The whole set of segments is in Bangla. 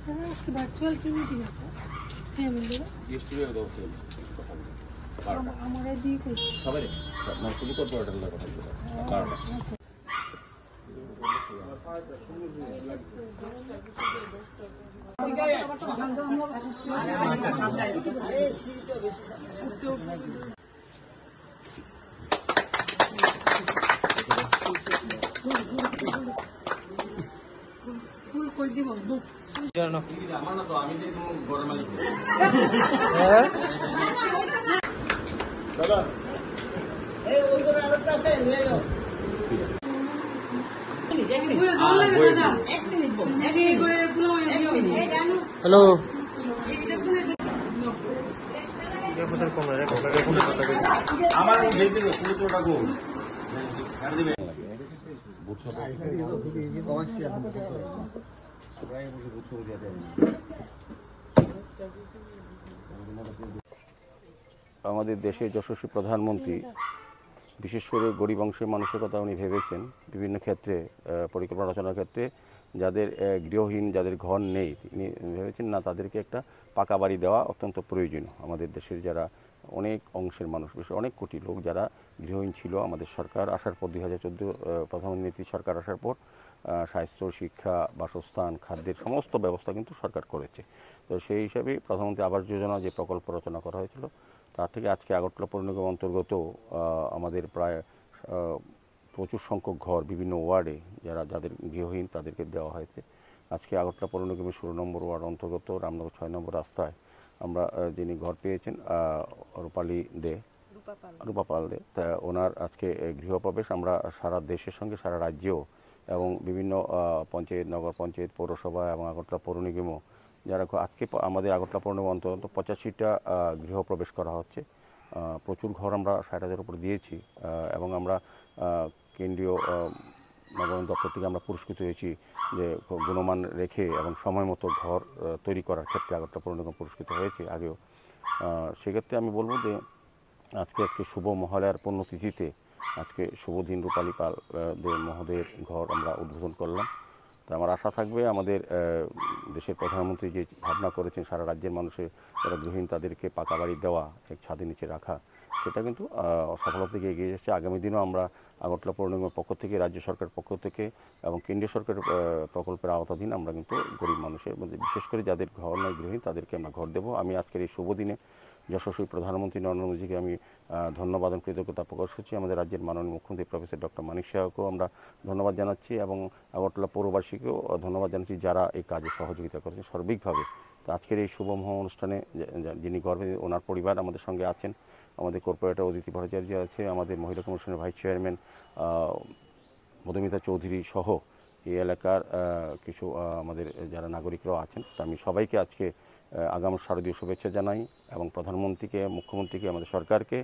ভার্চুয়াল কি মিটিং আছে সেম স্টুডিও দাও সেম আমার দিয়ে কই সবাই মানে তুমি কর্পোরেটর লাগে কথা বলো আচ্ছা ফুল কই দিব বুক জানো আমার না তো আমি যে ঘরের মালিক হ্যাঁ দাদা এই ওই করে আরেকটা আছে নিয়ে যাও হ্যালো আমার পুরোটা গো দিবে আমাদের দেশের যশস্বী প্রধানমন্ত্রী বিশেষ করে গরিব অংশের মানুষের কথা উনি ভেবেছেন বিভিন্ন ক্ষেত্রে পরিকল্পনা রচনার ক্ষেত্রে যাদের গৃহহীন যাদের ঘর নেই তিনি ভেবেছেন না তাদেরকে একটা পাকা বাড়ি দেওয়া অত্যন্ত প্রয়োজনীয় আমাদের দেশের যারা অনেক অংশের মানুষ বিশেষ অনেক কোটি লোক যারা গৃহহীন ছিল আমাদের সরকার আসার পর 2014 প্রধানমন্ত্রী সরকার আসার পর স্বাস্থ্য শিক্ষা বাসস্থান খাদ্যের সমস্ত ব্যবস্থা কিন্তু সরকার করেছে তো সেই হিসাবে প্রধানমন্ত্রী আবাস যোজনা যে প্রকল্প রচনা করা হয়েছিল তার থেকে আজকে আগরতলা পৌর নিগম অন্তর্গত আমাদের প্রায় প্রচুর সংখ্যক ঘর বিভিন্ন ওয়ার্ডে যাদের গৃহহীন তাদেরকে দেওয়া হয়েছে আজকে আগরতলা পৌর নিগমের 16 নম্বর ওয়ার্ড অন্তর্গত রামনগর 6 নম্বর রাস্তায় আমরা যিনি ঘর পেয়েছেন রূপা পাল দে তা ওনার আজকে গৃহপ্রবেশ আমরা সারা দেশের সঙ্গে সারা রাজ্যেও এবং বিভিন্ন পঞ্চায়েত নগর পঞ্চায়েত পৌরসভা এবং আগরতলা পৌর নিগমও যারা আজকে আমাদের আগরতলা পৌর নিগম অন্তত 85টা গৃহপ্রবেশ করা হচ্ছে প্রচুর ঘর আমরা 60,000 উপরে দিয়েছি এবং আমরা কেন্দ্রীয় নগরায়ণ দপ্তর থেকে আমরা পুরস্কৃত হয়েছি যে গুণমান রেখে এবং সময় মতো ঘর তৈরি করার ক্ষেত্রে আগরতলা পৌর নিগম পুরস্কৃত হয়েছে আগেও সেক্ষেত্রে আমি বলবো যে আজকে শুভ মহালয়ার পুণ্যতিথিতে আজকে শুভদিন রূপালী পাল মহোদয়ের ঘর আমরা উদ্বোধন করলাম তো আমার আশা থাকবে আমাদের দেশের প্রধানমন্ত্রী যে ভাবনা করেছেন সারা রাজ্যের মানুষের যারা গৃহহীন তাদেরকে পাকা বাড়ি দেওয়া এক ছাদের নিচে রাখা সেটা কিন্তু সফলতার দিকে এগিয়ে যাচ্ছে আগামী দিনেও আমরা আগরতলা পৌর নিগমের পক্ষ থেকে রাজ্য সরকারের পক্ষ থেকে এবং কেন্দ্রীয় সরকারের প্রকল্পের আওতাধীন আমরা কিন্তু গরিব মানুষের মধ্যে বিশেষ করে যাদের ঘর নয় গৃহহীন তাদেরকে আমরা ঘর দেবো আমি আজকের এই শুভ দিনে যশস্বী প্রধানমন্ত্রী নরেন্দ্র মোদীকে আমি ধন্যবাদ এবং কৃতজ্ঞতা প্রকাশ করছি আমাদের রাজ্যের মাননীয় মুখ্যমন্ত্রী প্রফেসর ডক্টর মানিক সাহাকেও আমরা ধন্যবাদ জানাচ্ছি এবং আগরতলা পৌরবাসীকেও ধন্যবাদ জানাচ্ছি যারা এই কাজে সহযোগিতা করেছেন সার্বিকভাবে তো আজকের এই শুভ মহা অনুষ্ঠানে যিনি গর্বে ওনার পরিবার আমাদের সঙ্গে আছেন আমাদের কর্পোরেটর অদিতি ভট্টাচার্য আছে আমাদের মহিলা কমিশনের ভাইস চেয়ারম্যান মধুমিতা চৌধুরী সহ এই এলাকার কিছু আমাদের যারা নাগরিকরাও আছেন তা আমি সবাইকে আজকে আগাম শারদীয় শুভেচ্ছা জানাই এবং প্রধানমন্ত্রীকে মুখ্যমন্ত্রীকে আমাদের সরকারকে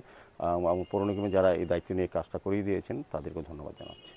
এবং পৌর নিগমে যারা এই দায়িত্ব নিয়ে কাজটা করিয়ে দিয়েছেন তাদেরকে ধন্যবাদ জানাচ্ছি